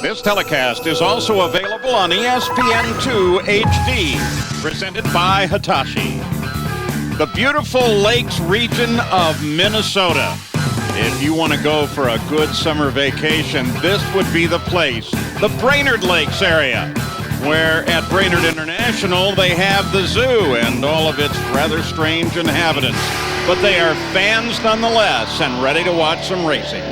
This telecast is also available on ESPN2 HD, presented by Hitachi. The beautiful lakes region of Minnesota. If you want to go for a good summer vacation, this would be the place. The Brainerd Lakes area, where at Brainerd International they have the zoo and all of its rather strange inhabitants. But they are fans nonetheless and ready to watch some racing.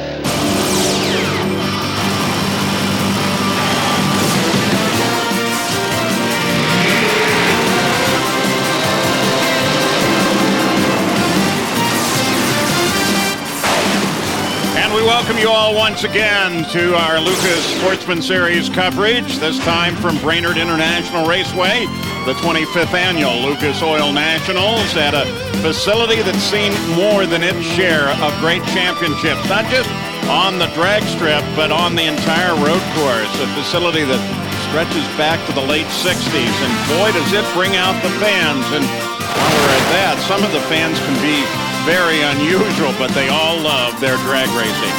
We welcome you all once again to our Lucas Sportsman Series coverage, this time from Brainerd International Raceway, the 25th annual Lucas Oil Nationals, at a facility that's seen more than its share of great championships, not just on the drag strip, but on the entire road course, a facility that stretches back to the late 60s, and boy, does it bring out the fans. And while we're at that, some of the fans can be very unusual, but they all love their drag racing.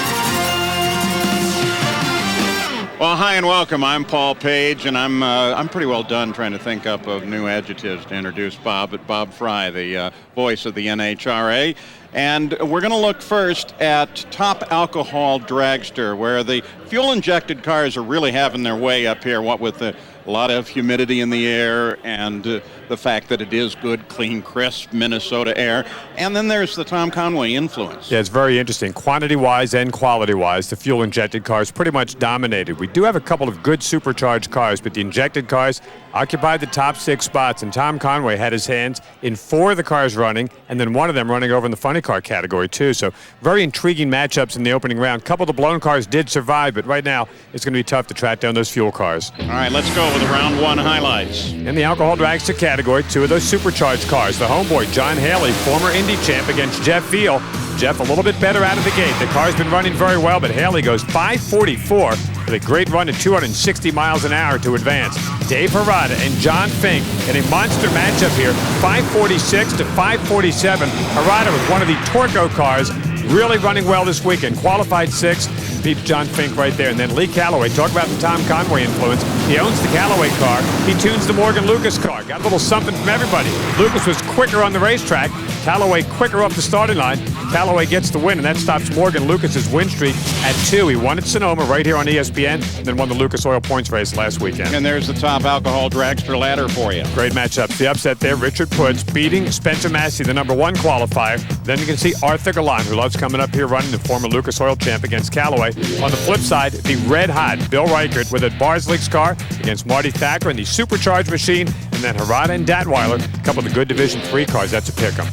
Well, hi and welcome. I'm Paul Page, and I'm pretty well done trying to think up of new adjectives to introduce Bob Fry, the voice of the NHRA. And we're going to look first at Top Alcohol Dragster, where the fuel-injected cars are really having their way up here, what with a lot of humidity in the air and the fact that it is good, clean, crisp Minnesota air. And then there's the Tom Conway influence. Yeah, it's very interesting. Quantity-wise and quality-wise, the fuel-injected cars pretty much dominated. We do have a couple of good supercharged cars, but the injected cars occupied the top 6 spots, and Tom Conway had his hands in 4 of the cars running, and then one of them running over in the funny car category, too. So very intriguing matchups in the opening round. A couple of the blown cars did survive, but right now it's going to be tough to track down those fuel cars. All right, let's go with the round 1 highlights. In the alcohol dragster category, 2 of those supercharged cars. The homeboy, John Haley, former Indy champ, against Jeff Veal. Jeff a little bit better out of the gate. The car's been running very well, but Haley goes 544 with a great run at 260 miles an hour to advance. Dave Harada and John Fink in a monster matchup here, 546 to 547. Harada with one of the Torco cars really running well this weekend. Qualified 6, beats John Fink right there. And then Lee Calloway, talk about the Tom Conway influence. He owns the Calloway car. He tunes the Morgan Lucas car. Got a little something from everybody. Lucas was quicker on the racetrack. Calloway quicker up the starting line. Calloway gets the win, and that stops Morgan Lucas's win streak at 2. He won at Sonoma right here on ESPN, and then won the Lucas Oil Points race last weekend. And there's the Top Alcohol Dragster ladder for you. Great matchups. The upset there, Richard Putz beating Spencer Massey, the number 1 qualifier. Then you can see Arthur Gallant, who loves coming up here running, the former Lucas Oil champ, against Calloway. On the flip side, the red-hot Bill Reichert with a Barslick's car against Marty Thacker and the supercharged machine, and then Harada and Datweiler, a couple of the good Division 3 cars. That's a pick 'em.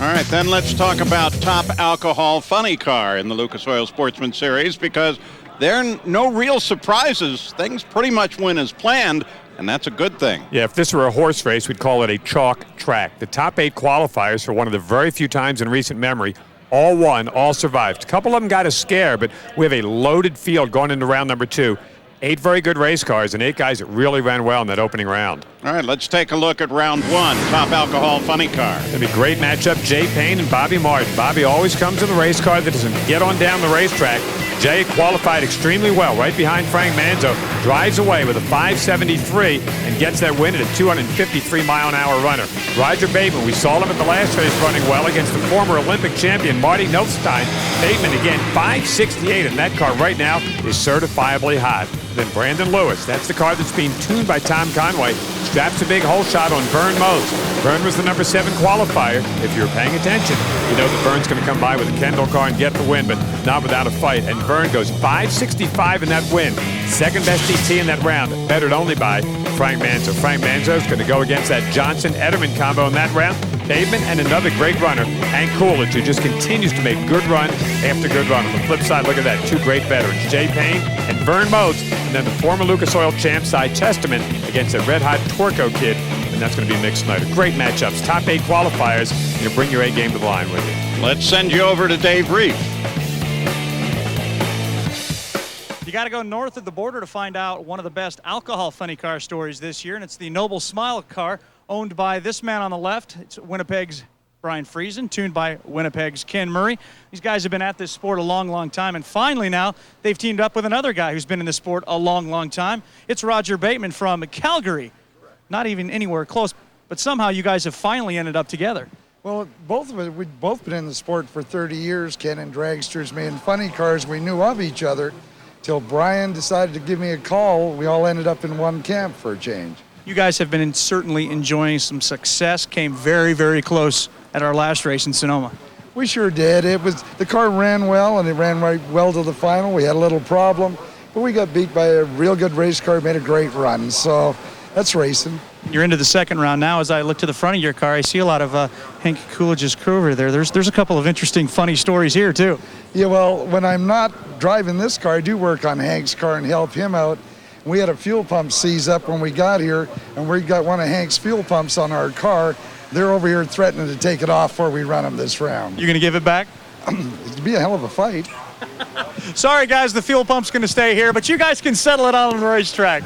All right, then let's talk about Top Alcohol Funny Car in the Lucas Oil Sportsman Series, because there are no real surprises. Things pretty much went as planned, and that's a good thing. Yeah, if this were a horse race, we'd call it a chalk track. The top 8 qualifiers, for one of the very few times in recent memory, all won, all survived. A couple of them got a scare, but we have a loaded field going into round number 2. 8 very good race cars and 8 guys that really ran well in that opening round. All right, let's take a look at round 1, Top Alcohol Funny Car. It'll be a great matchup, Jay Payne and Bobby Martin. Bobby always comes in the race car that doesn't get on down the racetrack. Jay qualified extremely well, right behind Frank Manzo, drives away with a 573 and gets that win at a 253-mile-an-hour runner. Roger Bateman, we saw him at the last race running well against the former Olympic champion Marty Notstein. Bateman again, 568, and that car right now is certifiably hot. Then Brandon Lewis, that's the car that's being tuned by Tom Conway, straps a big hole shot on Vern Mose. Vern was the number 7 qualifier. If you're paying attention, you know that Vern's going to come by with a Kendall car and get the win, but not without a fight. And Vern goes 565 in that win. Second best DT in that round, bettered only by Frank Manzo. Frank Manzo is going to go against that Johnson-Ederman combo in that round. Bateman and another great runner, Hank Coolidge, who just continues to make good run after good run. On the flip side, look at that, 2 great veterans, Jay Payne and Vern Mose, and then the former Lucas Oil champ, Cy Testament, against a red-hot Torco kid, and that's going to be Nick Snyder. Great matchups, top 8 qualifiers, and you bring your A game to the line with you. Let's send you over to Dave Reef. You got to go north of the border to find out one of the best alcohol funny car stories this year, and it's the Noble Smile car, owned by this man on the left. It's Winnipeg's Brian Friesen, tuned by Winnipeg's Ken Murray. These guys have been at this sport a long, long time, and finally now they've teamed up with another guy who's been in the sport a long, long time. It's Roger Bateman from Calgary. Not even anywhere close, but somehow you guys have finally ended up together. Well, both of us, we've both been in the sport for 30 years, Ken and dragsters, me and funny cars. We knew of each other till Brian decided to give me a call. We all ended up in one camp for a change. You guys have been certainly enjoying some success, came very, very close at our last race in Sonoma. We sure did. The car ran well, and it ran right well to the final. We had a little problem, but we got beat by a real good race car, made a great run, so that's racing. You're into the second round now. As I look to the front of your car, I see a lot of Hank Coolidge's crew over there. There's a couple of interesting, funny stories here, too. Yeah, well, when I'm not driving this car, I do work on Hank's car and help him out. We had a fuel pump seize up when we got here, and we got one of Hank's fuel pumps on our car. They're over here threatening to take it off before we run them this round. You going to give it back? It'd be a hell of a fight. Sorry, guys, the fuel pump's going to stay here, but you guys can settle it out on the racetrack.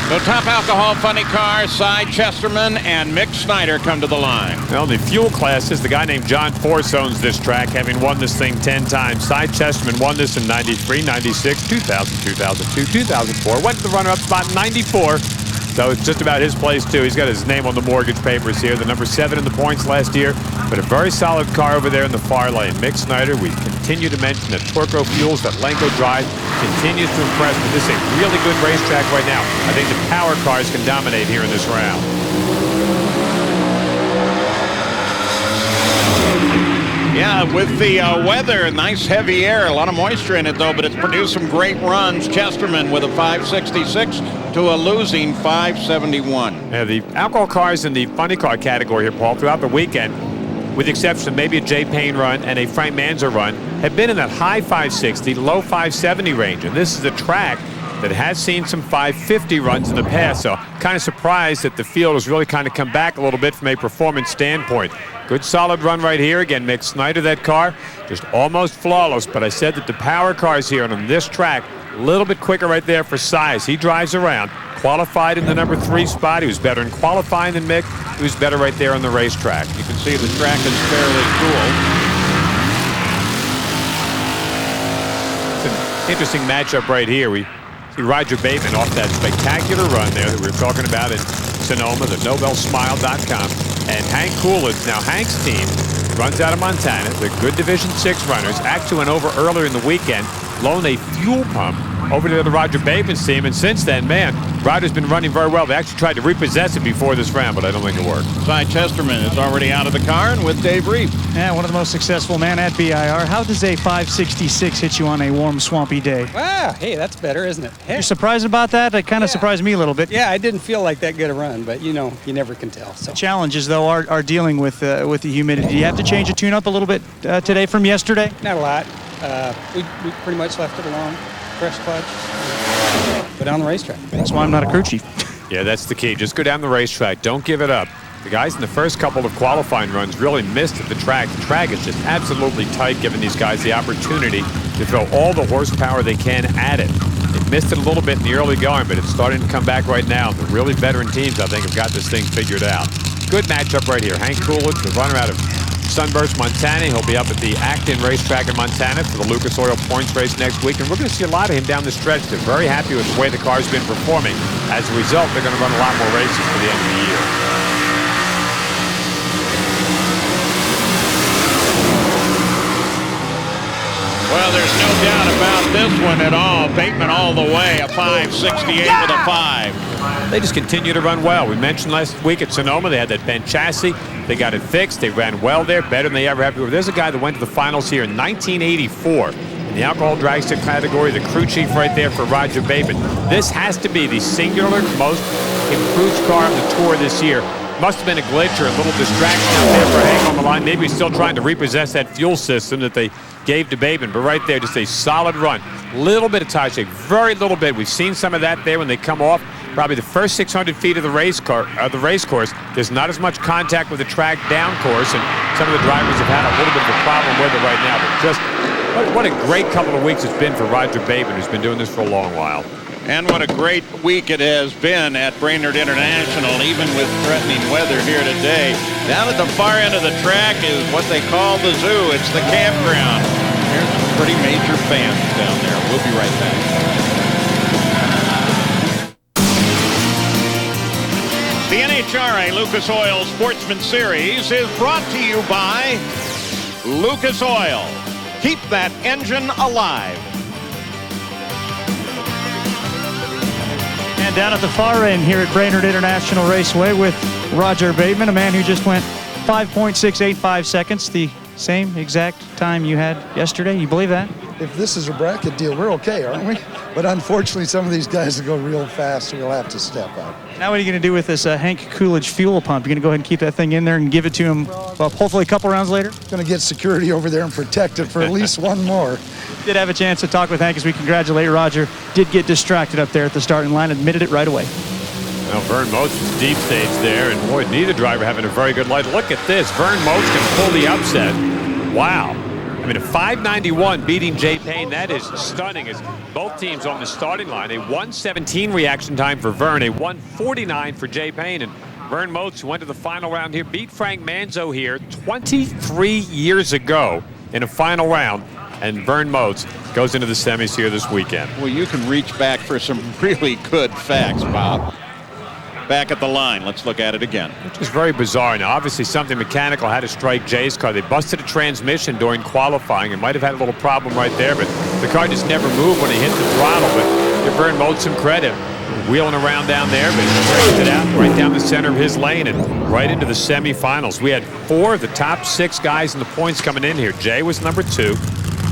So Top Alcohol Funny Cars, Cy Chesterman and Mick Snyder come to the line. Well, the fuel classes, the guy named John Force owns this track, having won this thing 10 times. Cy Chesterman won this in 93, 96, 2000, 2002, 2004. Went to the runner-up spot in 94. So it's just about his place, too. He's got his name on the mortgage papers here. The number 7 in the points last year. But a very solid car over there in the far lane. Mick Snyder, we continue to mention that Torco Fuels, that Lenko drive, continues to impress. But this is a really good racetrack right now. I think the power cars can dominate here in this round. Yeah, with the weather, nice heavy air, a lot of moisture in it, though, but it's produced some great runs. Chesterman with a 566 to a losing 571. Yeah, the alcohol cars in the funny car category here, Paul, throughout the weekend, with the exception of maybe a Jay Payne run and a Frank Manzer run, have been in that high 560, low 570 range. And this is a track that has seen some 550 runs in the past, so kind of surprised that the field has really kind of come back a little bit from a performance standpoint. Good solid run right here. Again, Mick Snyder, that car, just almost flawless, but I said that the power cars here on this track, a little bit quicker right there for size. He drives around, qualified in the number 3 spot. He was better in qualifying than Mick. He was better right there on the racetrack. You can see the track is fairly cool. It's an interesting matchup right here. We see Roger Bateman off that spectacular run there that we were talking about in Sonoma, the NobelSmile.com. And Hank Coolidge, now Hank's team, runs out of Montana. They're good Division 6 runners. Actually went over earlier in the weekend, loaned a fuel pump over to the Roger Bateman's team. And since then, man, Roger's been running very well. They actually tried to repossess it before this round, but I don't think it worked. Cy Chesterman is already out of the car and with Dave Reeve. Yeah, one of the most successful men at BIR. How does a 566 hit you on a warm, swampy day? Wow, hey, that's better, isn't it? Hey. You're surprised about that? That kind of surprised me a little bit. Yeah, I didn't feel like that good a run, but you know, you never can tell. So Challenges, though, are dealing with the humidity. Do you have to change a tune-up a little bit today from yesterday? not a lot. We pretty much left it alone. Fresh clutch. Go down the racetrack. That's why I'm not a crew chief. Yeah, that's the key. Just go down the racetrack. Don't give it up. The guys in the first couple of qualifying runs really missed at the track. The track is just absolutely tight, giving these guys the opportunity to throw all the horsepower they can at it. They missed it a little bit in the early going, but it's starting to come back right now. The really veteran teams, I think, have got this thing figured out. Good matchup right here. Hank Coolidge, the runner out of Sunburst, Montana. He'll be up at the Acton racetrack in Montana for the Lucas Oil Points race next week, and we're going to see a lot of him down the stretch. They're very happy with the way the car's been performing. As a result, they're going to run a lot more races for the end of the year. Well, there's no doubt about this one at all. Bateman all the way, a 568 with a 5. They just continue to run well. We mentioned last week at Sonoma, they had that bent chassis. They got it fixed. They ran well there, better than they ever have before. There's a guy that went to the finals here in 1984 in the alcohol dragster category, the crew chief right there for Roger Bateman. This has to be the singular most improved car on the tour this year. Must have been a glitch or a little distraction out there for Hank on the line. Maybe he's still trying to repossess that fuel system that they gave to Bateman. But right there, just a solid run. Little bit of tie shake, very little bit. We've seen some of that there when they come off. Probably the first 600 feet of the race course, there's not as much contact with the track down course, and some of the drivers have had a little bit of a problem with it right now. But just what a great couple of weeks it's been for Roger Bateman, who's been doing this for a long while. And what a great week it has been at Brainerd International, even with threatening weather here today. Down at the far end of the track is what they call the zoo. It's the campground. Here's some pretty major fans down there. We'll be right back. The NHRA Lucas Oil Sportsman Series is brought to you by Lucas Oil. Keep that engine alive. And down at the far end here at Brainerd International Raceway with Roger Bateman, a man who just went 5.685 seconds, the same exact time you had yesterday. You believe that? If this is a bracket deal, we're okay, aren't we? But unfortunately, some of these guys will go real fast, so we'll have to step up. Now what are you going to do with this Hank Coolidge fuel pump? You're going to go ahead and keep that thing in there and give it to him, well, hopefully a couple rounds later? Going to get security over there and protect it for at least one more. Did have a chance to talk with Hank as we congratulate Roger. Did get distracted up there at the starting line, admitted it right away. Well, Vern Moats was deep stage there, and boy, neither driver having a very good light. Look at this. Vern Moats can pull the upset. Wow. I mean, a 591 beating Jay Payne, that is stunning as both teams on the starting line. A 1:17 reaction time for Vern, a 1:49 for Jay Payne. And Vern Moats, who went to the final round here, beat Frank Manzo here 23 years ago in a final round. And Vern Moats goes into the semis here this weekend. Well, you can reach back for some really good facts, Bob. Back at the line, let's look at it again. Which is very bizarre. Now, obviously, something mechanical had to strike Jay's car. They busted a transmission during qualifying. It might have had a little problem right there, but the car just never moved when he hit the throttle. But give Vern Moats some credit. Wheeling around down there, but he straightened it out right down the center of his lane and right into the semifinals. We had 4 of the top 6 guys in the points coming in here. Jay was number 2.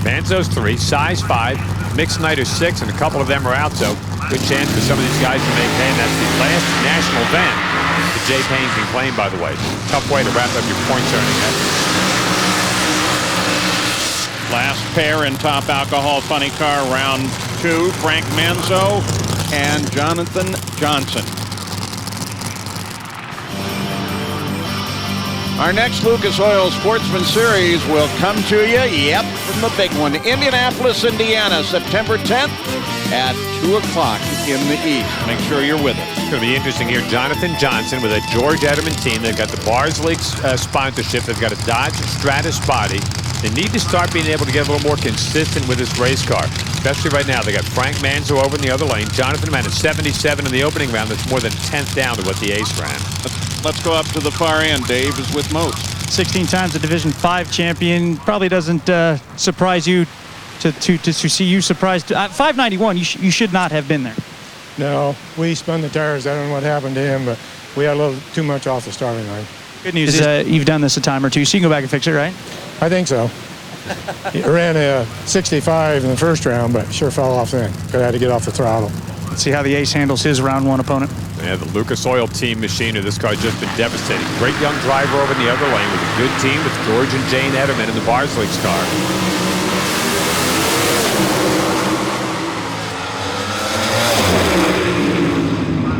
Manzo's 3, Size 5, Mick Snyder 6, and a couple of them are out, so good chance for some of these guys to make hay. And that's the last national event that Jay Payne can claim, by the way. Tough way to wrap up your points earning. Last pair in top alcohol funny car, round 2, Frank Manzo and Jonathan Johnson. Our next Lucas Oil Sportsman Series will come to you, from the big one, Indianapolis, Indiana, September 10th at 2 o'clock in the East. Make sure you're with us. It's going to be interesting here. Jonathan Johnson with a George Ederman team. They've got the Bars League sponsorship. They've got a Dodge Stratus body. They need to start being able to get a little more consistent with this race car, especially right now. They got Frank Manzo over in the other lane. Jonathan ran a 77 in the opening round. That's more than a 10th down to what the ace ran. Let's go up to the far end. Dave is with Moats. 16 times a Division 5 champion. Probably doesn't surprise you to see you surprised. 591, you should not have been there. No, we spun the tires. I don't know what happened to him, but we had a little too much off the starting line. Good news is you've done this a time or two, so you can go back and fix it, right? I think so. He ran a 65 in the first round, but sure fell off then. Could have had to get off the throttle. Let's see how the ace handles his round 1 opponent. Yeah, the Lucas Oil team machinery. This car has just been devastating. Great young driver over in the other lane with a good team with George and Jane Ederman in the Bars League's car.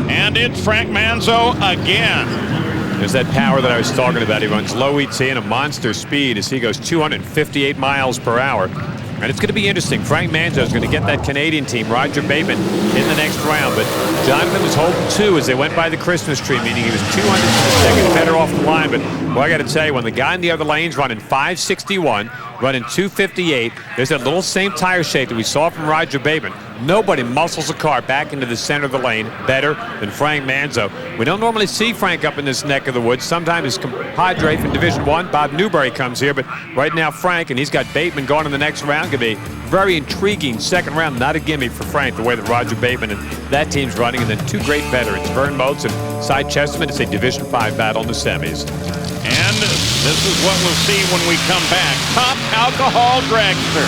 And it's Frank Manzo again. There's that power that I was talking about. He runs low ET and a monster speed as he goes 258 miles per hour. And it's going to be interesting. Frank Manzo is going to get that Canadian team, Roger Bateman, in the next round. But Jonathan was holding 2 as they went by the Christmas tree, meaning he was 200 seconds better off the line. But, well, I got to tell you, when the guy in the other lane's running 561, running 258, there's that little same tire shape that we saw from Roger Bateman. Nobody muscles a car back into the center of the lane better than Frank Manzo. We don't normally see Frank up in this neck of the woods. Sometimes his compadre from Division 1, Bob Newberry, comes here. But right now, Frank, and he's got Bateman going in the next round. Could be a very intriguing second round. Not a gimme for Frank, the way that Roger Bateman and that team's running. And then 2 great veterans, Vern Moats and Cy Chesterman. It's a Division 5 battle in the semis. And this is what we'll see when we come back. Top alcohol dragster.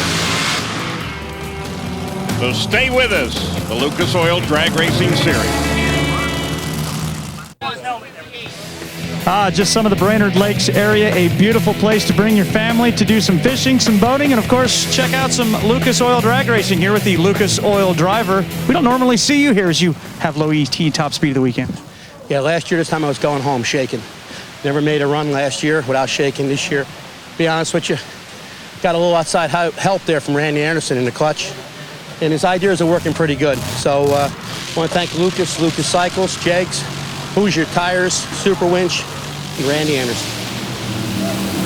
So stay with us, the Lucas Oil Drag Racing Series. Just some of the Brainerd Lakes area, a beautiful place to bring your family to do some fishing, some boating, and of course, check out some Lucas Oil drag racing here with the Lucas Oil driver. We don't normally see you here as you have low ET top speed of the weekend. Yeah, last year this time I was going home shaking. Never made a run last year without shaking. This year, to be honest with you, got a little outside help there from Randy Anderson in the clutch. and his ideas are working pretty good. So I want to thank Lucas Cycles, Jegs, Hoosier Tires, Super Winch, and Randy Anderson.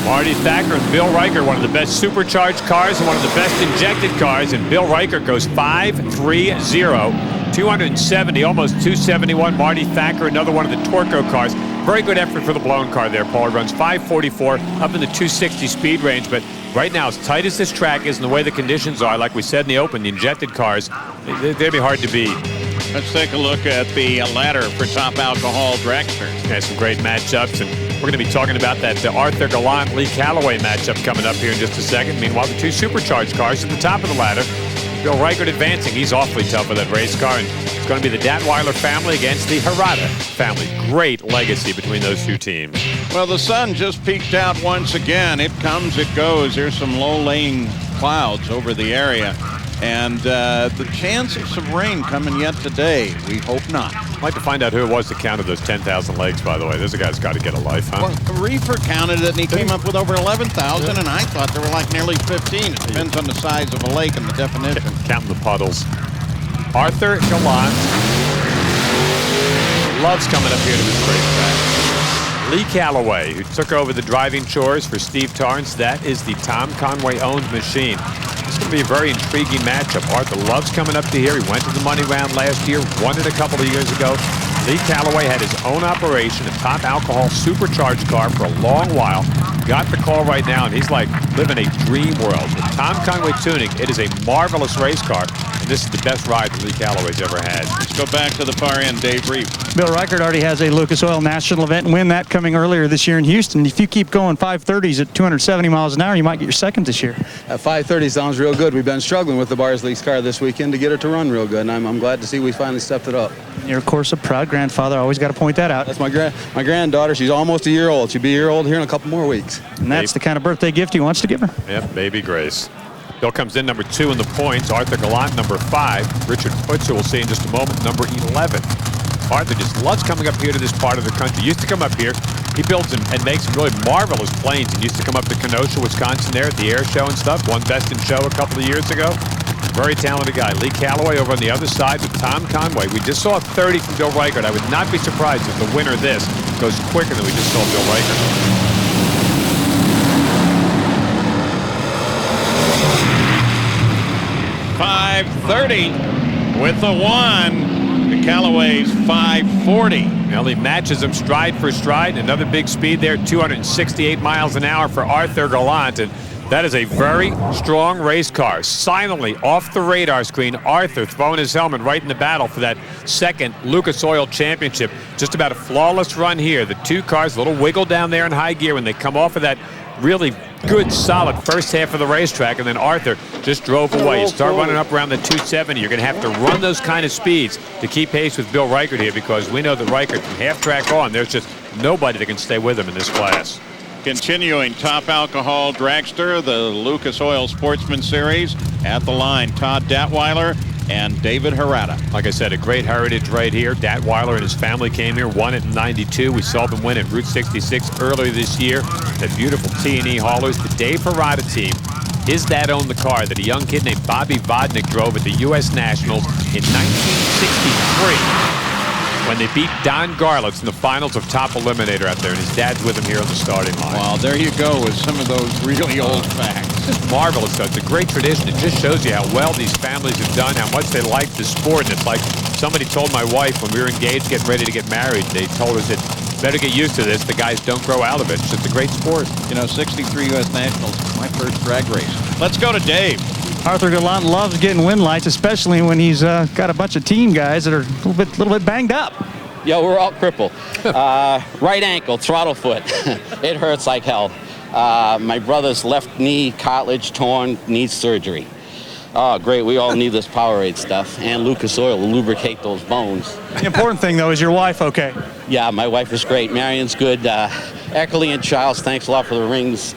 Marty Thacker and Bill Riker, one of the best supercharged cars and one of the best injected cars. And Bill Riker goes 5.30, 270, almost 271. Marty Thacker, another one of the Torco cars. Very good effort for the blown car there, Paul. It runs 544 up in the 260 speed range. But right now, as tight as this track is and the way the conditions are, like we said in the open, the injected cars, they'd be hard to beat. Let's take a look at the ladder for top alcohol dragsters. Yeah, some great matchups, and we're going to be talking about that Arthur Gallant Lee Calloway matchup coming up here in just a second. Meanwhile, the two supercharged cars at the top of the ladder. Bill Reichert advancing. He's awfully tough with that race car, and it's going to be the Datweiler family against the Harada family. Great legacy between those two teams. Well, the sun just peeked out once again. It comes, it goes. There's some low-laying clouds over the area. And the chance of some rain coming yet today, we hope not. I'd like to find out who it was that counted those 10,000 legs, by the way. There's a guy's got to get a life, huh? Well, Reefer counted it, and he came up with over 11,000, and I thought there were like nearly 15. It depends on the size of a lake and the definition. Counting the puddles. Arthur Gallant loves coming up here to this racetrack. Lee Calloway, who took over the driving chores for Steve Torrance. That is the Tom Conway-owned machine. It's going to be a very intriguing matchup. Arthur loves coming up to here. He went to the money round last year, won it a couple of years ago. Lee Calloway had his own operation, a top alcohol supercharged car for a long while. Got the call right now, and he's like living a dream world. With Tom Conway tuning, it is a marvelous race car, and this is the best ride that Lee Calloway's ever had. Let's go back to the far end, Dave Reeve. Bill Reichert already has a Lucas Oil National event and win that coming earlier this year in Houston. If you keep going 530s at 270 miles an hour, you might get your second this year. 530 sounds real good. We've been struggling with the Bars League's car this weekend to get it to run real good, and I'm glad to see we finally stepped it up. You're, of course, a proud grandfather. I always got to point that out. That's my granddaughter. She's almost a year old. She'll be a year old here in a couple more weeks. And that's the kind of birthday gift he wants to give her. Yep, baby Grace. Bill comes in number 2 in the points. Arthur Gallant, number 5. Richard Putzer, we'll see in just a moment, number 11. Arthur just loves coming up here to this part of the country. Used to come up here. He builds and makes some really marvelous planes. He used to come up to Kenosha, Wisconsin there at the air show and stuff. Won Best in Show a couple of years ago. Very talented guy. Lee Calloway over on the other side with Tom Conway. We just saw a 30 from Bill Reichert. I would not be surprised if the winner of this goes quicker than we just saw Bill Reichert. .530 with the 1. The Callaway's 540. Well, he matches him stride for stride. Another big speed there, 268 miles an hour for Arthur Gallant. And that is a very strong race car. Silently off the radar screen, Arthur throwing his helmet right in the battle for that second Lucas Oil Championship. Just about a flawless run here. The two cars, a little wiggle down there in high gear when they come off of that really good, solid first half of the racetrack, and then Arthur just drove away. You start running up around the 270, you're going to have to run those kind of speeds to keep pace with Bill Reichert here, because we know that Reichert from half track on, there's just nobody that can stay with him in this class. Continuing top alcohol dragster, the Lucas Oil Sportsman Series. At the line, Todd Datweiler and David Harada. Like I said, a great heritage right here. Datweiler and his family came here, won it in '92. We saw them win at Route 66 earlier this year. The beautiful T&E haulers. The Dave Harada team, his dad owned the car that a young kid named Bobby Vodnik drove at the U.S. Nationals in 1963. When they beat Don Garlitz in the finals of Top Eliminator out there, and his dad's with him here on the starting line. Well, there you go with some of those really old facts. It's just marvelous, though. It's a great tradition. It just shows you how well these families have done, how much they like the sport. And it's like somebody told my wife when we were engaged, getting ready to get married, they told us that better get used to this. The guys don't grow out of it. It's just a great sport. You know, 63 U.S. Nationals, my first drag race. Let's go to Dave. Arthur Gallant loves getting wind lights, especially when he's got a bunch of team guys that are a little bit banged up. Yeah, we're all crippled. Right ankle, throttle foot. It hurts like hell. My brother's left knee cartilage torn, needs surgery. Oh, great. We all need this Powerade stuff and Lucas Oil to lubricate those bones. The important thing, though, is your wife okay? Yeah, my wife is great. Marion's good. Eckerly and Charles, thanks a lot for the rings.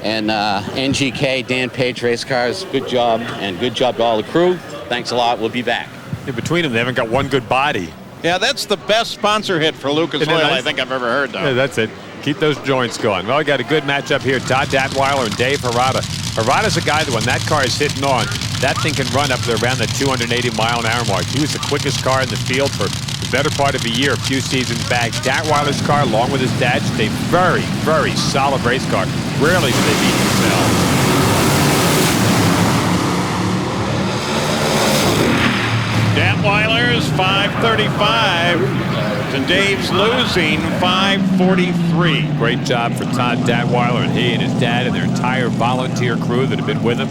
And NGK, Dan Page Race Cars, good job. And good job to all the crew. Thanks a lot. We'll be back. In between them, they haven't got one good body. Yeah, that's the best sponsor hit for Lucas Oil I think I've ever heard, though. Yeah, that's it. Keep those joints going. Well, we got a good matchup here. Todd Datweiler and Dave Harada. Harada's a guy that when that car is hitting on, that thing can run up to around the 280-mile-an-hour mark. He was the quickest car in the field for the better part of a year, a few seasons back. Datweiler's car, along with his dad, just a very, very solid race car. Rarely do they beat themselves. Datweiler's 535, and Dave's losing 543. Great job for Todd Datweiler and he and his dad and their entire volunteer crew that have been with him.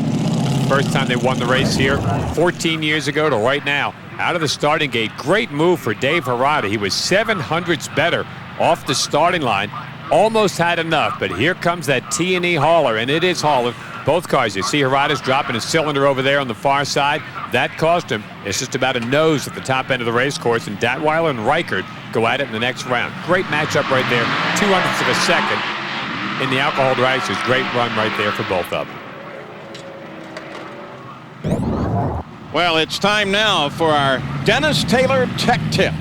First time they won the race here 14 years ago to right now. Out of the starting gate, great move for Dave Harada. He was 700ths better off the starting line. Almost had enough, but here comes that T&E hauler, and it is hauling. Both cars, you see Harada's dropping his cylinder over there on the far side. That cost him. It's just about a nose at the top end of the race course, and Datweiler and Reichert go at it in the next round. Great matchup right there. 200ths of a second in the alcohol dragsters. Great run right there for both of them. Well, it's time now for our Dennis Taylor Tech Tip.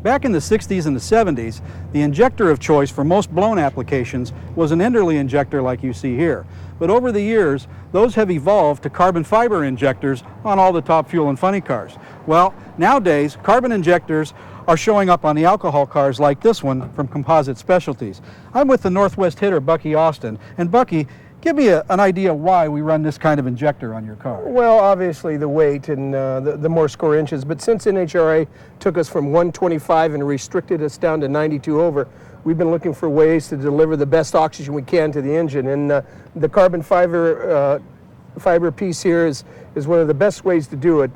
Back in the 60s and the 70s, the injector of choice for most blown applications was an Enderle injector like you see here. But over the years, those have evolved to carbon fiber injectors on all the top fuel and funny cars. Well, nowadays, carbon injectors are showing up on the alcohol cars like this one from Composite Specialties. I'm with the Northwest hitter, Bucky Austin. And Bucky, give me an idea why we run this kind of injector on your car. Well, obviously the weight and the more score inches, but since NHRA took us from 125 and restricted us down to 92 over, we've been looking for ways to deliver the best oxygen we can to the engine. And the carbon fiber piece here is one of the best ways to do it.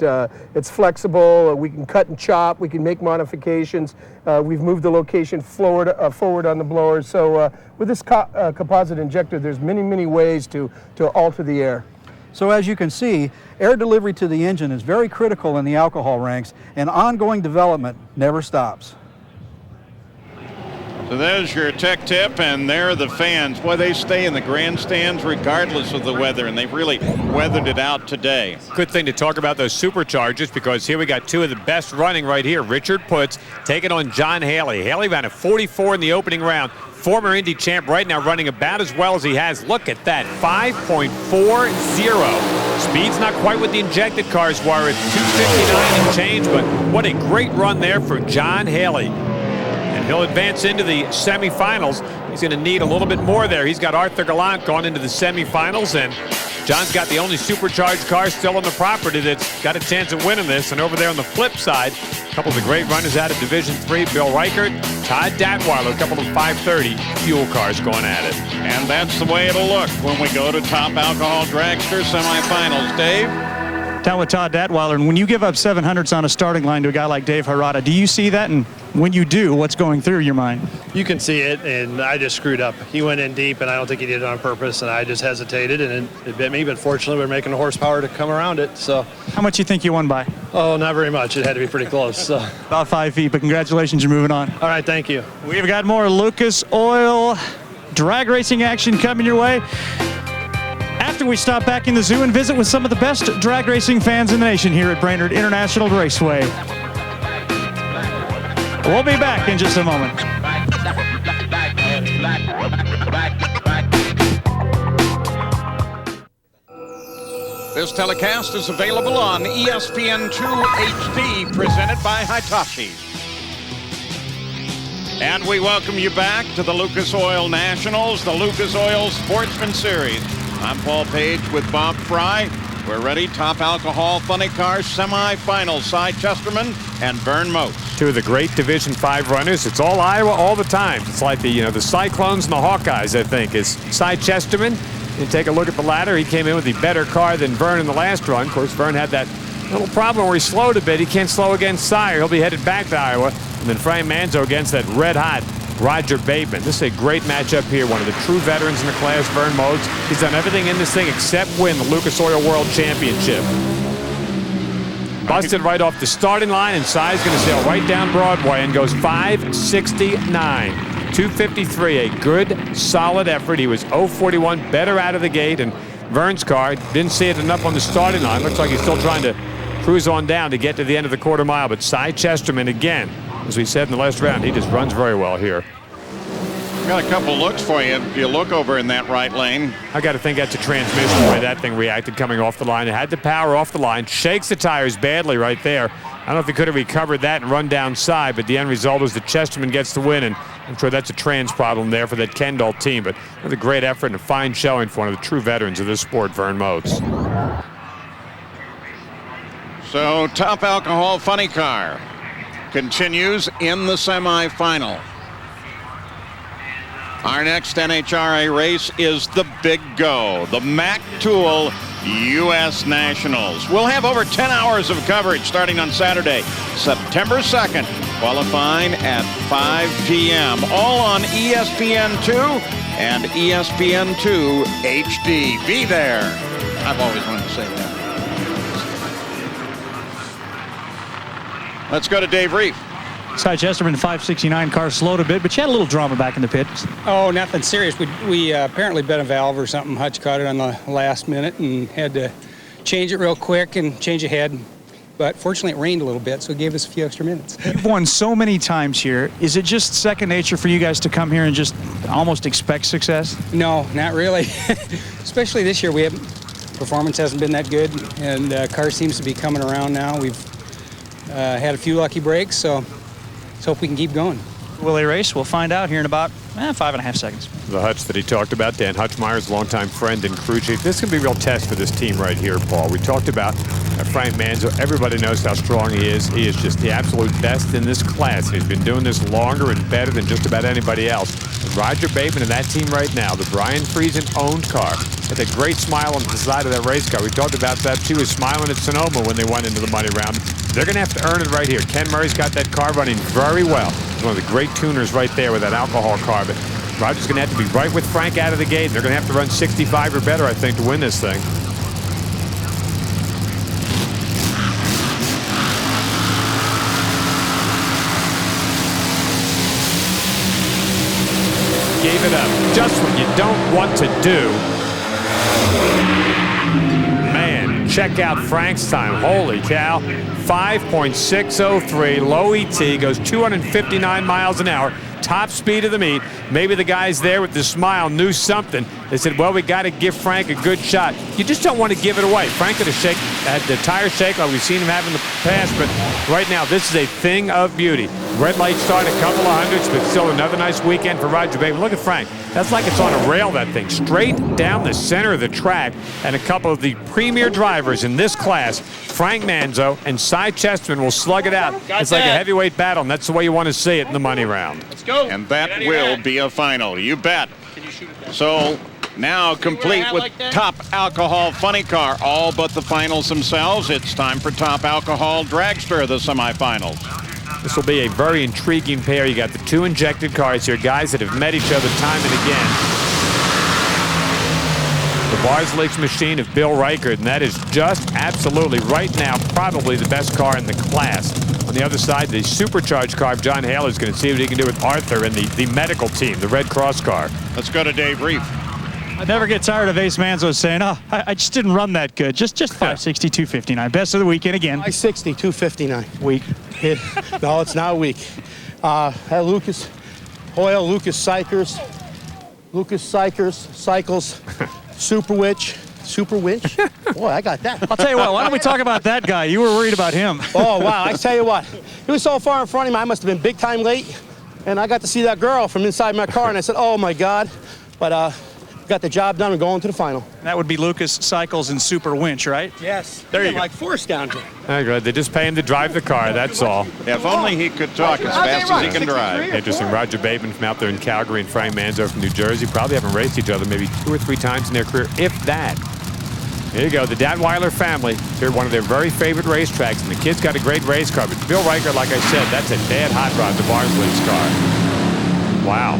It's flexible, we can cut and chop, we can make modifications. We've moved the location forward on the blower. So with this composite injector, there's many ways to alter the air. So as you can see, air delivery to the engine is very critical in the alcohol ranks, and ongoing development never stops. So there's your tech tip, and there are the fans. Boy, they stay in the grandstands regardless of the weather, and they've really weathered it out today. Good thing to talk about those superchargers, because here we got two of the best running right here. Richard Putz taking on John Haley. Haley ran a 44 in the opening round. Former Indy champ right now running about as well as he has. Look at that, 5.40. Speed's not quite what the injected cars were at 259 and change, but what a great run there for John Haley. And he'll advance into the semifinals. He's going to need a little bit more there. He's got Arthur Gallant going into the semifinals, and John's got the only supercharged car still on the property that's got a chance of winning this. And over there on the flip side, a couple of the great runners out of Division III, Bill Reichert, Todd Datweiler, a couple of 530 fuel cars going at it. And that's the way it'll look when we go to Top Alcohol Dragster semifinals. Dave? Down with Todd Datweiler, and when you give up 700s on a starting line to a guy like Dave Harada, do you see that? And when you do, what's going through your mind? You can see it, and I just screwed up. He went in deep, and I don't think he did it on purpose, and I just hesitated, and it bit me, but fortunately we're making the horsepower to come around it. So, how much do you think you won by? Oh, not very much. It had to be pretty close. So. About 5 feet, but congratulations, you're moving on. All right, thank you. We've got more Lucas Oil drag racing action coming your way after we stop back in the zoo and visit with some of the best drag racing fans in the nation here at Brainerd International Raceway. We'll be back in just a moment. This telecast is available on ESPN2 HD, presented by Hitachi. And we welcome you back to the Lucas Oil Nationals, the Lucas Oil Sportsman Series. I'm Paul Page with Bob Fry. We're ready. Top Alcohol Funny Cars semifinals. Cy Chesterman and Vern Motes. Two of the great Division V runners. It's all Iowa all the time. It's like the Cyclones and the Hawkeyes, I think. Is Cy Chesterman. You take a look at the ladder. He came in with the better car than Vern in the last run. Of course, Vern had that little problem where he slowed a bit. He can't slow against Cy. He'll be headed back to Iowa. And then Frank Manzo against that red-hot Roger Bateman. This is a great matchup here. One of the true veterans in the class, Vern Motes. He's done everything in this thing except win the Lucas Oil World Championship. Busted right off the starting line, and Cy's going to sail right down Broadway and goes 569. 253, a good, solid effort. He was 041, better out of the gate, and Vern's car didn't see it enough on the starting line. Looks like he's still trying to cruise on down to get to the end of the quarter mile, but Cy Chesterman again, as we said in the last round, he just runs very well here. Got a couple looks for you if you look over in that right lane. I got to think that's a transmission, the way that thing reacted coming off the line. It had the power off the line, shakes the tires badly right there. I don't know if he could have recovered that and run downside, but the end result is that Chesterman gets the win, and I'm sure that's a trans problem there for that Kendall team. But another great effort and a fine showing for one of the true veterans of this sport, Vern Motes. So Top Alcohol Funny Car continues in the semifinal. Our next NHRA race is the Big Go, the Mac Tool U.S. Nationals. We'll have over 10 hours of coverage starting on Saturday, September 2nd, qualifying at 5 p.m. All on ESPN2 and ESPN2 HD. Be there. I've always wanted to say that. Let's go to Dave Reef. Cy Chesterman, 569 car slowed a bit, but you had a little drama back in the pits. Oh, nothing serious. We apparently bent a valve or something. Hutch caught it on the last minute and had to change it real quick and change ahead. But fortunately, it rained a little bit, so it gave us a few extra minutes. You've won so many times here. Is it just second nature for you guys to come here and just almost expect success? No, not really. Especially this year, performance hasn't been that good, and car seems to be coming around now. We've had a few lucky breaks, so let's hope we can keep going. Will they race? We'll find out here in about 5.5 seconds. The Hutch that he talked about, Dan Hutchmeyer's longtime friend and crew chief. This can be a real test for this team right here, Paul. We talked about Frank Manzo. Everybody knows how strong he is. He is just the absolute best in this class. He's been doing this longer and better than just about anybody else. And Roger Bateman and that team right now, the Brian Friesen-owned car, had a great smile on the side of that race car. We talked about that, too. He was smiling at Sonoma when they went into the money round. They're going to have to earn it right here. Ken Murray's got that car running very well. He's one of the great tuners right there with that alcohol car. But Roger's going to have to be right with Frank out of the gate. They're going to have to run 65 or better, I think, to win this thing. Gave it up. Just what you don't want to do. Man, check out Frank's time. Holy cow. 5.603, low ET, goes 259 miles an hour. Top speed of the meet. Maybe the guys there with the smile knew something. They said, well, we got to give Frank a good shot. You just don't want to give it away. Frank could have had the tire shake like we've seen him have in the past, but right now this is a thing of beauty. Red light start, a couple of hundreds, but still another nice weekend for Roger Bateman. Look at Frank. That's like it's on a rail, that thing. Straight down the center of the track, and a couple of the premier drivers in this class, Frank Manzo and Cy Chesterman, will slug it out. It's like a heavyweight battle, and that's the way you want to see it in the money round. Let's go. And that will be a final. You bet. So now complete with Top Alcohol Funny Car, all but the finals themselves. It's time for Top Alcohol Dragster, the semifinals. This will be a very intriguing pair. You got the two injected cars here, guys that have met each other time and again. The Bars Lakes machine of Bill Reichert, and that is just absolutely right now probably the best car in the class. On the other side, the supercharged car of John Haler's going to see what he can do with Arthur and the medical team, the Red Cross car. Let's go to Dave Reef. I never get tired of Ace Manzo saying, oh, I just didn't run that good. Just 560, 259. Best of the weekend again. 560, 259. Week. No, it's not a week. Lucas Hoyle, Lucas Cycles, Super Witch. Boy, I got that. I'll tell you what, why don't we talk about that guy? You were worried about him. Oh, wow. I tell you what, he was so far in front of me, I must have been big time late. And I got to see that girl from inside my car, and I said, oh, my God. But got the job done and going to the final. That would be Lucas Cycles and Super Winch, right? Yes. There you go. Like forced down here. Very good. They just pay him to drive the car, that's all. Yeah, if only he could talk as fast as he can drive. Interesting. Roger Bateman from out there in Calgary and Frank Manzo from New Jersey probably haven't raced each other maybe 2 or 3 times in their career, if that. There you go. The Datweiler family here at one of their very favorite racetracks, and the kid's got a great race car. But Bill Reichert, like I said, that's a bad hot rod, the Bars Lakes car. Wow.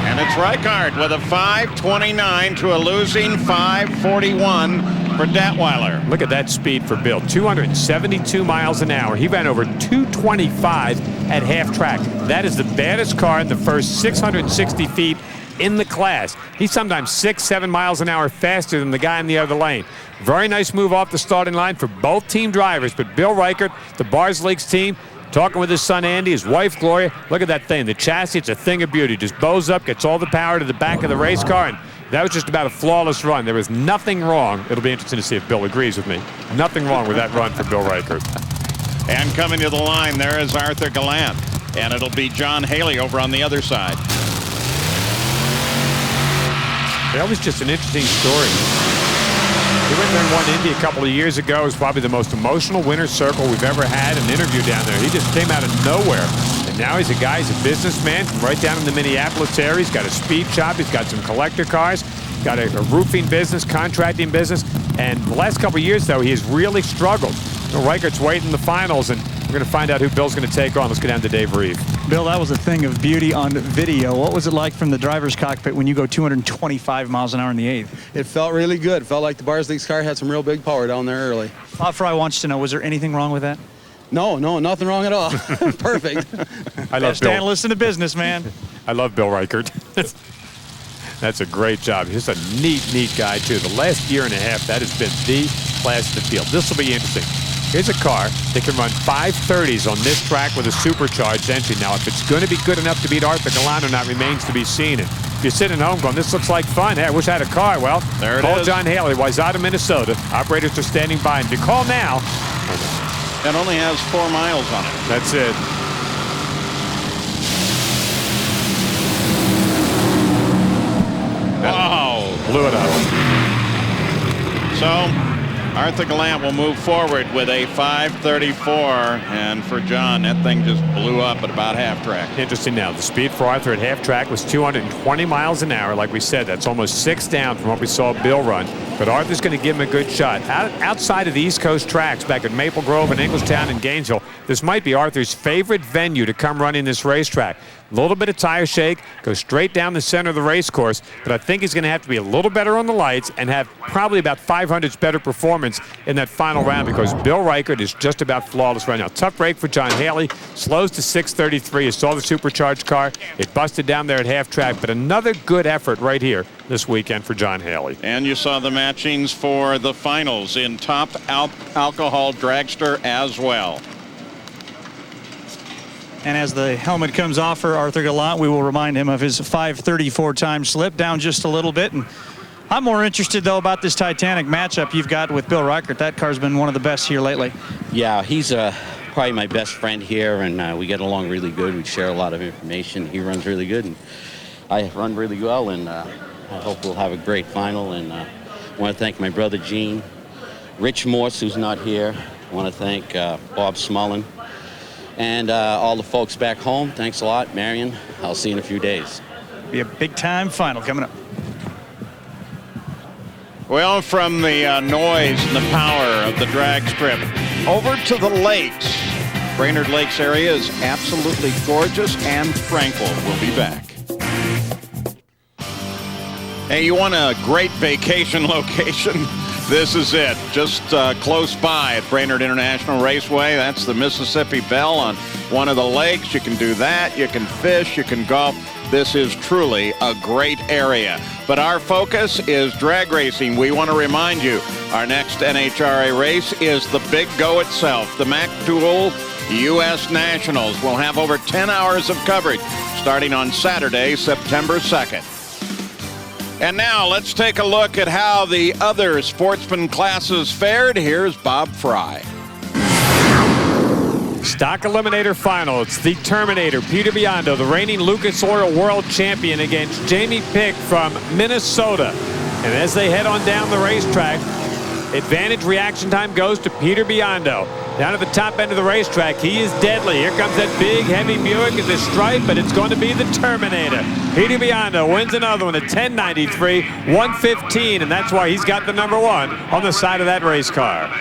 And it's Reichert with a 529 to a losing 541 for Datweiler. Look at that speed for Bill. 272 miles an hour. He ran over 225 at half track. That is the baddest car in the first 660 feet in the class. He's sometimes 6-7 miles an hour faster than the guy in the other lane. Very nice move off the starting line for both team drivers, but Bill Reichert, the Bars Lakes team, talking with his son Andy, his wife Gloria. Look at that thing. The chassis, it's a thing of beauty. Just bows up, gets all the power to the back of the race car, and that was just about a flawless run. There was nothing wrong. It'll be interesting to see if Bill agrees with me. Nothing wrong with that run for Bill Reichert. And coming to the line, there is Arthur Gallant. And it'll be John Haley over on the other side. That was just an interesting story. He went there and won Indy a couple of years ago. It was probably the most emotional winner's circle we've ever had. An interview down there. He just came out of nowhere. And now he's a guy, he's a businessman from right down in the Minneapolis area. He's got a speed shop. He's got some collector cars. Got a roofing business, contracting business. And the last couple of years, though, he has really struggled. Reichert's waiting in the finals, and we're going to find out who Bill's going to take on. Let's get down to Dave Reeve. Bill, that was a thing of beauty on video. What was it like from the driver's cockpit when you go 225 miles an hour in the 8th? It felt really good. It felt like the Bars League's car had some real big power down there early. Bob Fry wants to know, was there anything wrong with that? No, nothing wrong at all. Perfect. I love Best analyst in the business, man. I love Bill Reichert. That's a great job. He's a neat guy, too. The last year and a half, that has been the class of the field. This will be interesting. Here's a car that can run 530s on this track with a supercharged engine. Now, if it's going to be good enough to beat Arthur Gallant or not remains to be seen. And if you're sitting at home going, this looks like fun. Hey, I wish I had a car. Well, there it call is. John Haley, Wayzata, Minnesota. Operators are standing by. And if you call now. It only has 4 miles on it. That's it. Wow. Blew it up. So Arthur Gallant will move forward with a 534, and for John, that thing just blew up at about half track. Interesting now, the speed for Arthur at half track was 220 miles an hour. Like we said, that's almost 6 down from what we saw Bill run. But Arthur's going to give him a good shot. Outside of the East Coast tracks back at Maple Grove and Englishtown and Gainesville, this might be Arthur's favorite venue to come running this racetrack. A little bit of tire shake, go straight down the center of the race course, but I think he's going to have to be a little better on the lights and have probably about 500's better performance in that final round because Bill Reichert is just about flawless right now. Tough break for John Haley, slows to 633. You saw the supercharged car. It busted down there at half track, but another good effort right here this weekend for John Haley. And you saw the matchings for the finals in top alcohol dragster as well. And as the helmet comes off for Arthur Gallant, we will remind him of his 534 time slip, down just a little bit. And I'm more interested, though, about this Titanic matchup you've got with Bill Reichert. That car's been one of the best here lately. Yeah, he's probably my best friend here, and we get along really good. We share a lot of information. He runs really good, and I run really well, and I hope we'll have a great final. And I want to thank my brother Gene, Rich Morse, who's not here. I want to thank Bob Smullen. And all the folks back home, thanks a lot. Marion, I'll see you in a few days. Be a big-time final coming up. Well, from the noise and the power of the drag strip over to the lakes. Brainerd Lakes area is absolutely gorgeous and tranquil. We'll be back. Hey, you want a great vacation location? This is it, just close by at Brainerd International Raceway. That's the Mississippi Belle on one of the lakes. You can do that, you can fish, you can golf. This is truly a great area. But our focus is drag racing. We want to remind you, our next NHRA race is the big go itself, the McDougal U.S. Nationals. We'll have over 10 hours of coverage starting on Saturday, September 2nd. And now let's take a look at how the other sportsman classes fared. Here's Bob Fry. Stock Eliminator Final. It's the Terminator, Peter Biondo, the reigning Lucas Oil World Champion, against Jamie Pick from Minnesota. And as they head on down the racetrack, advantage reaction time goes to Peter Biondo. Down at the top end of the racetrack, he is deadly. Here comes that big, heavy Buick in the stripe, but it's going to be the Terminator. Peter Biondo wins another one at 1093, 115, and that's why he's got the number 1 on the side of that race car.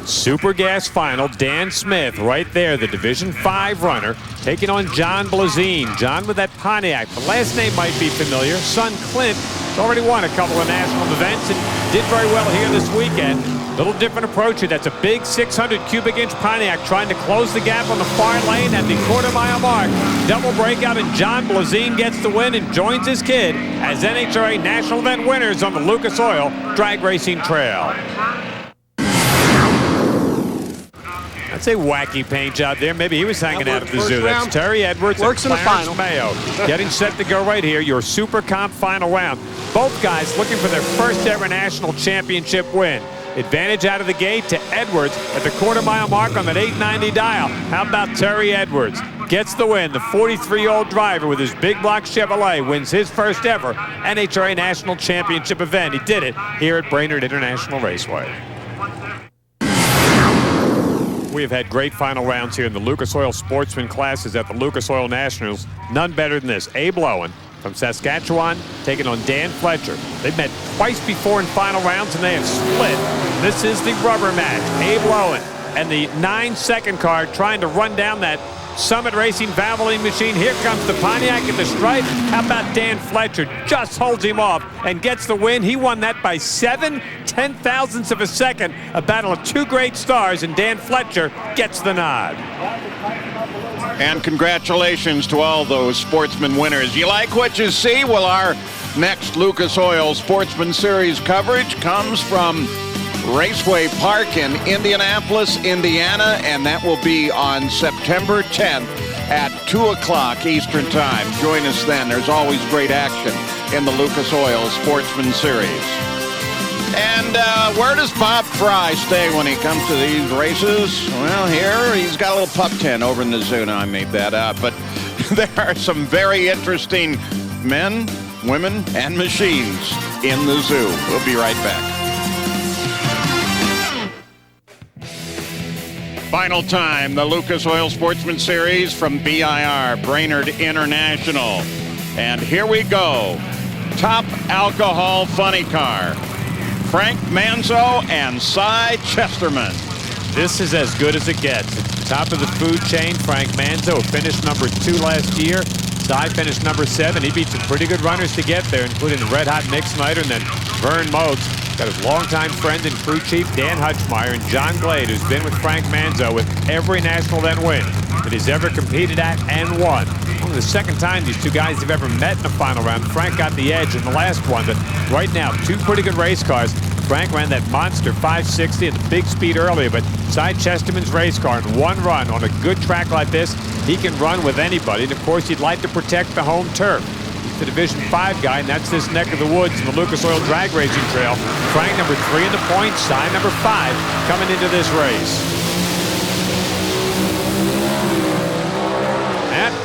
Super Gas Final, Dan Smith right there, the Division 5 runner, taking on John Blazine. John with that Pontiac. The last name might be familiar. Son Clint has already won a couple of national events and did very well here this weekend. Little different approach here. That's a big 600 cubic inch Pontiac trying to close the gap on the far lane at the quarter-mile mark. Double breakout, and John Blazine gets the win and joins his kid as NHRA national event winners on the Lucas Oil Drag Racing Trail. I'd say wacky paint job there. Maybe he was hanging out at the First zoo. That's round. Terry Edwards Works and in the Clarence final. Mayo getting set to go right here. Your Super Comp final round. Both guys looking for their first ever national championship win. Advantage out of the gate to Edwards at the quarter-mile mark on that 890 dial. How about Terry Edwards? Gets the win. The 43-year-old driver with his big block Chevrolet wins his first ever NHRA National Championship event. He did it here at Brainerd International Raceway. We have had great final rounds here in the Lucas Oil Sportsman classes at the Lucas Oil Nationals. None better than this. Abe Lowen from Saskatchewan taking on Dan Fletcher. They've met twice before in final rounds and they have split. This is the rubber match. Abe Lowen and the 9-second car trying to run down that Summit Racing Valvoline machine. Here comes the Pontiac in the stripe. How about Dan Fletcher? Just holds him off and gets the win. He won that by 7/10,000ths of a second. A battle of two great stars, and Dan Fletcher gets the nod. And congratulations to all those sportsman winners. You like what you see? Well, our next Lucas Oil Sportsman Series coverage comes from Raceway Park in Indianapolis, Indiana, and that will be on September 10th at 2 o'clock Eastern Time. Join us then. There's always great action in the Lucas Oil Sportsman Series. And where does Bob Fry stay when he comes to these races? Well, here he's got a little pup tent over in the zoo. Now, I made that up, but there are some very interesting men, women, and machines in the zoo. We'll be right back. Final time, the Lucas Oil Sportsman Series from BIR, Brainerd International. And here we go. Top Alcohol Funny Car. Frank Manzo and Cy Chesterman. This is as good as it gets. Top of the food chain, Frank Manzo finished number 2 last year. Cy finished number 7. He beat some pretty good runners to get there, including the red-hot Nick Snyder and then Vern Moakes. Got his longtime friend and crew chief, Dan Hutchmeyer, and John Glade, who's been with Frank Manzo with every national event win that he's ever competed at and won. Only the second time these two guys have ever met in a final round. Frank got the edge in the last one, but right now, two pretty good race cars. Frank ran that monster 560 at the big speed earlier, but Cy Chesterman's race car in one run on a good track like this, he can run with anybody. And of course, he'd like to protect the home turf. He's the Division 5 guy, and that's this neck of the woods in the Lucas Oil Drag Racing Trail. Frank number 3 in the points, Cy number 5 coming into this race.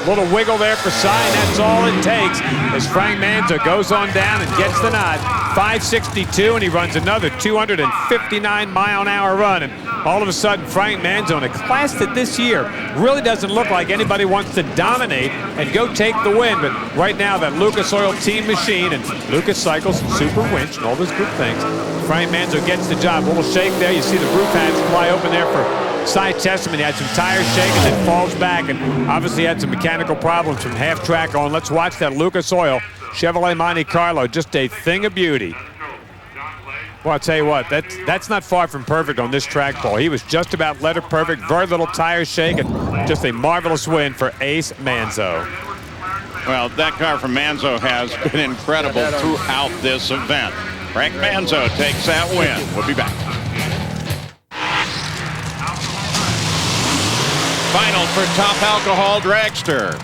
Little wiggle there for Cy, and that's all it takes as Frank Manzo goes on down and gets the nod. 562, and he runs another 259-mile-an-hour run. And all of a sudden, Frank Manzo in a class that this year really doesn't look like anybody wants to dominate and go take the win. But right now, that Lucas Oil team machine and Lucas Cycles and Super Winch and all those good things, Frank Manzo gets the job. A little shake there. You see the roof hatch fly open there for Cy Chesterman. He had some tires shaking and then falls back, and obviously had some mechanical problems from half track on. Let's watch that Lucas Oil Chevrolet Monte Carlo. Just a thing of beauty. Well, I'll tell you what, that's not far from perfect on this track, Paul. He was just about letter perfect, very little tire shake, and just a marvelous win for Ace Manzo. Well, that car from Manzo has been incredible throughout this event. Frank Manzo takes that win. We'll be back. Final for Top Alcohol Dragster.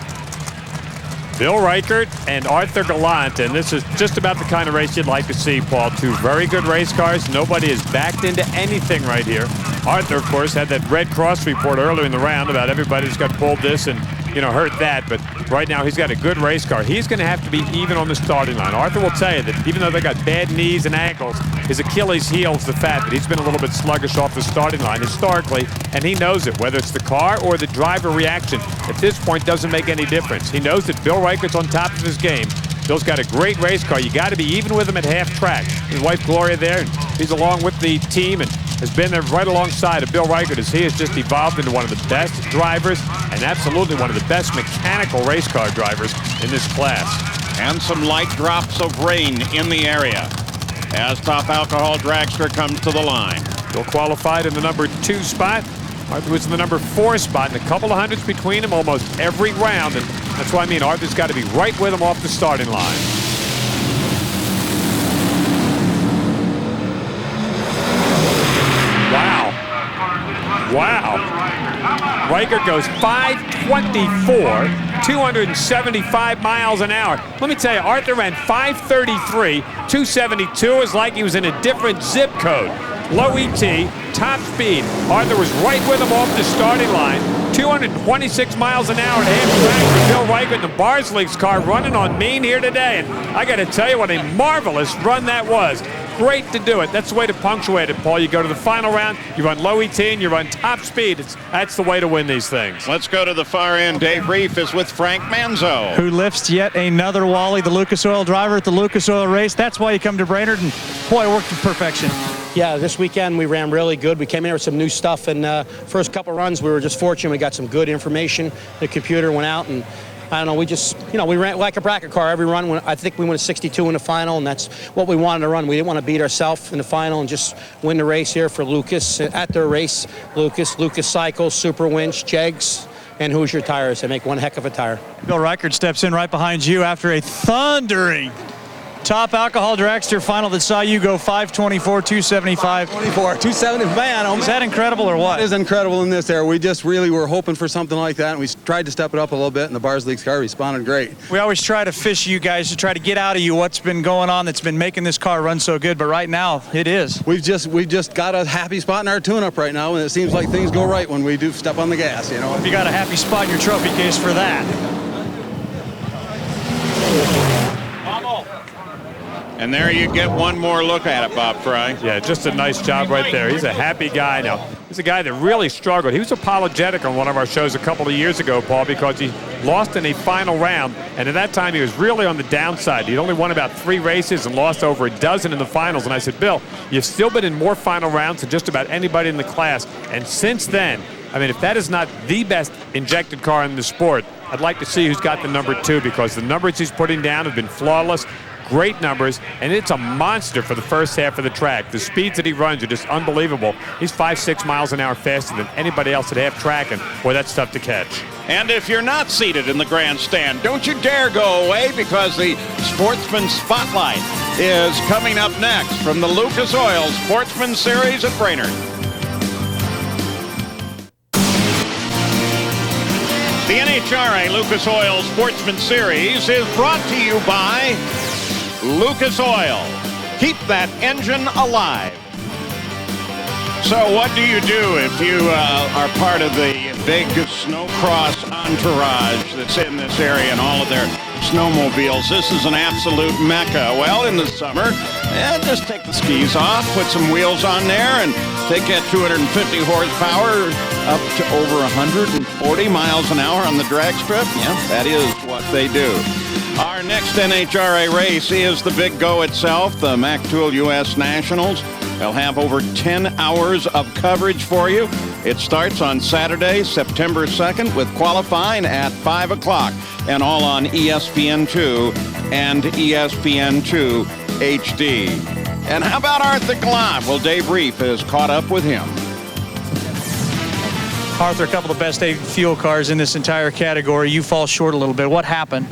Bill Reichert and Arthur Gallant, and this is just about the kind of race you'd like to see, Paul. Two very good race cars. Nobody is backed into anything right here. Arthur, of course, had that Red Cross report earlier in the round about everybody who's got pulled this and, you know, hurt that. But right now, he's got a good race car. He's going to have to be even on the starting line. Arthur will tell you that even though they got bad knees and ankles, his Achilles heel is the fact that he's been a little bit sluggish off the starting line historically, and he knows it. Whether it's the car or the driver reaction, at this point, doesn't make any difference. He knows that Bill Reichert's on top of his game. Bill's got a great race car. You got to be even with him at half track. His wife Gloria there, and he's along with the team and has been there right alongside of Bill Reichert as he has just evolved into one of the best drivers and absolutely one of the best mechanical race car drivers in this class. And some light drops of rain in the area as Top Alcohol Dragster comes to the line. Bill qualified in the number 2 spot. Arthur was in the number 4 spot, and a couple of hundreds between them almost every round. And that's why I mean Arthur's got to be right with him off the starting line. Wow. Wow. Raker goes 5:24, 275 miles an hour. Let me tell you, Arthur ran 5:33, 272 is like he was in a different zip code. Low ET, top speed. Arthur was right with him off the starting line. 226 miles an hour and a half track for Bill Reichert in the Bars League's car running on Main here today. And I got to tell you what a marvelous run that was. Great to do it. That's the way to punctuate it, Paul. You go to the final round, you run low ET, and you run top speed. That's the way to win these things. Let's go to the far end. Dave Reef is with Frank Manzo, who lifts yet another Wally, the Lucas Oil driver at the Lucas Oil race. That's why you come to Brainerd, and boy, it worked to perfection. Yeah, this weekend we ran really good. We came in with some new stuff, and first couple runs we were just fortunate. We got some good information. The computer went out, and I don't know, we just, we ran like a bracket car every run. I think we went 62 in the final, and that's what we wanted to run. We didn't want to beat ourselves in the final and just win the race here for Lucas. At their race, Lucas Cycles, Super Winch, Jegs, and Hoosier Tires. They make one heck of a tire. Bill Reichert steps in right behind you after a thundering top alcohol dragster final that saw you go 5:24, 275. 24, 270, man. Oh, is that incredible or what? It is incredible in this era. We just really were hoping for something like that, and we tried to step it up a little bit, and the Bars League's car responded great. We always try to fish you guys to try to get out of you what's been going on that's been making this car run so good, but right now it is. We've just got a happy spot in our tune-up right now, and it seems like things go right when we do step on the gas, You got a happy spot in your trophy case for that. And there you get one more look at it, Bob Fry. Yeah, just a nice job right there. He's a happy guy now. He's a guy that really struggled. He was apologetic on one of our shows a couple of years ago, Paul, because he lost in a final round, and at that time he was really on the downside. He'd only won about 3 races and lost over a dozen in the finals. And I said, Bill, you've still been in more final rounds than just about anybody in the class. And since then, I mean, if that is not the best injected car in the sport, I'd like to see who's got the number 2, because the numbers he's putting down have been flawless. Great numbers, and it's a monster for the first half of the track. The speeds that he runs are just unbelievable. He's 5-6 miles an hour faster than anybody else at half track, and boy, that's tough to catch. And if you're not seated in the grandstand, don't you dare go away, because the Sportsman Spotlight is coming up next from the Lucas Oil Sportsman Series at Brainerd. The NHRA Lucas Oil Sportsman Series is brought to you by Lucas Oil. Keep that engine alive. So what do you do if you are part of the big snowcross entourage that's in this area and all of their snowmobiles? This is an absolute mecca. Well, in the summer, just take the skis off, put some wheels on there, and take that 250 horsepower up to over 140 miles an hour on the drag strip. Yeah, that is what they do. Our next NHRA race is the big go itself, the Mac Tool U.S. Nationals. They'll have over 10 hours of coverage for you. It starts on Saturday, September 2nd, with qualifying at 5 o'clock, and all on ESPN2 and ESPN2 HD. And how about Arthur Gallant? Well, Dave Reef has caught up with him. Arthur, a couple of the best fuel cars in this entire category. You fall short a little bit. What happened?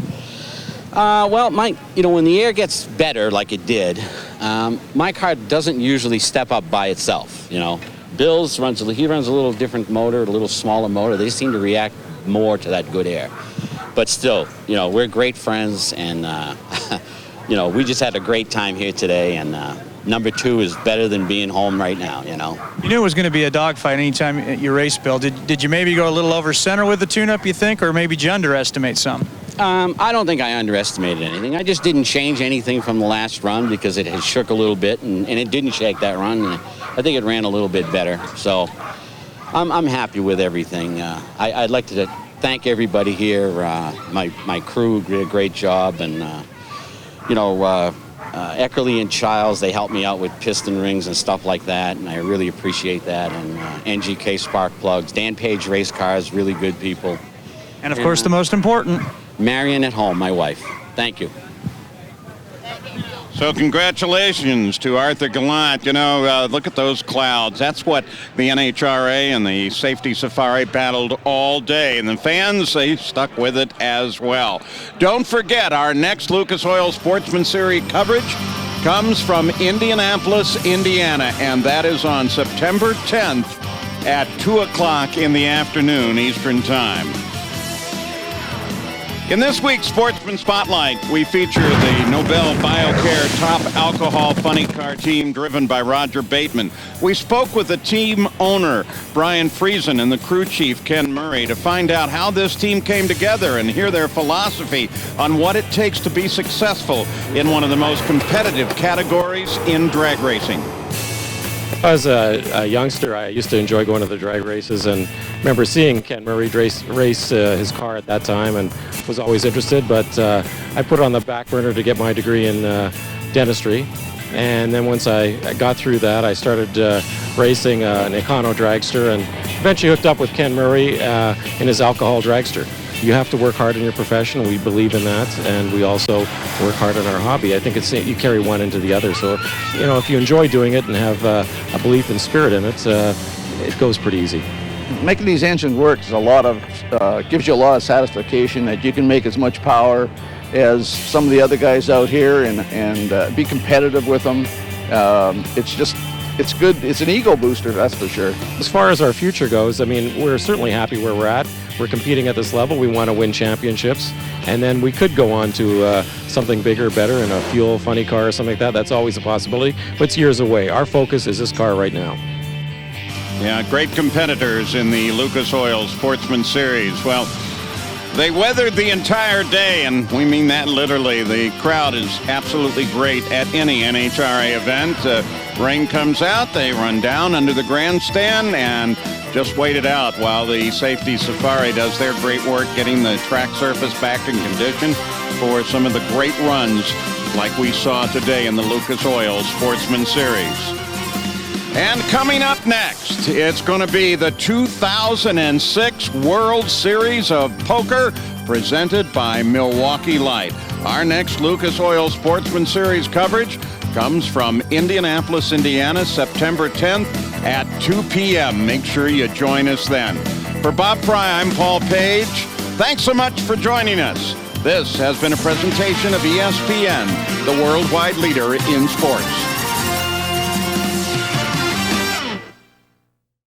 Well, when the air gets better like it did, my car doesn't usually step up by itself, Bill's runs a little different motor, a little smaller motor. They seem to react more to that good air. But still, we're great friends, and, we just had a great time here today, and number 2 is better than being home right now, You knew it was going to be a dogfight anytime you race, Bill. Did you maybe go a little over center with the tune-up, you think, or maybe did you underestimate some? I don't think I underestimated anything. I just didn't change anything from the last run because it had shook a little bit, and it didn't shake that run. And I think it ran a little bit better. So I'm happy with everything. I'd like to thank everybody here. My crew did a great job, and Eckerly and Childs, they helped me out with piston rings and stuff like that, and I really appreciate that. And NGK Spark Plugs, Dan Page Race Cars, really good people. And of course, the most important, Marion at home, my wife. Thank you. So congratulations to Arthur Gallant. Look at those clouds. That's what the NHRA and the Safety Safari battled all day. And the fans, they stuck with it as well. Don't forget, our next Lucas Oil Sportsman Series coverage comes from Indianapolis, Indiana. And that is on September 10th at 2 o'clock in the afternoon Eastern Time. In this week's Sportsman Spotlight, we feature the Nobel BioCare Top Alcohol Funny Car Team driven by Roger Bateman. We spoke with the team owner, Brian Friesen, and the crew chief, Ken Murray, to find out how this team came together and hear their philosophy on what it takes to be successful in one of the most competitive categories in drag racing. As a youngster, I used to enjoy going to the drag races, and remember seeing Ken Murray race his car at that time, and was always interested. But I put it on the back burner to get my degree in dentistry, and then once I got through that, I started racing an Econo dragster, and eventually hooked up with Ken Murray in his alcohol dragster. You have to work hard in your profession. We believe in that, and we also work hard in our hobby. I think you carry one into the other. So, if you enjoy doing it and have a belief and spirit in it, it goes pretty easy. Making these engines work is gives you a lot of satisfaction that you can make as much power as some of the other guys out here and be competitive with them. It's good. It's an ego booster, that's for sure. As far as our future goes, we're certainly happy where we're at. We're competing at this level. We want to win championships, and then we could go on to something bigger, better, in a fuel funny car or something like that. That's always a possibility, but it's years away. Our focus is this car right now. Yeah, great competitors in the Lucas Oil Sportsman Series. Well, they weathered the entire day, and we mean that literally. The crowd is absolutely great at any NHRA event. Rain comes out, they run down under the grandstand and just wait it out while the safety safari does their great work getting the track surface back in condition for some of the great runs like we saw today in the Lucas Oil Sportsman Series. And coming up next, it's going to be the 2006 World Series of Poker presented by Milwaukee Light. Our next Lucas Oil Sportsman Series coverage comes from Indianapolis, Indiana, September 10th at 2 p.m. Make sure you join us then. For Bob Fry, I'm Paul Page. Thanks so much for joining us. This has been a presentation of ESPN, the worldwide leader in sports.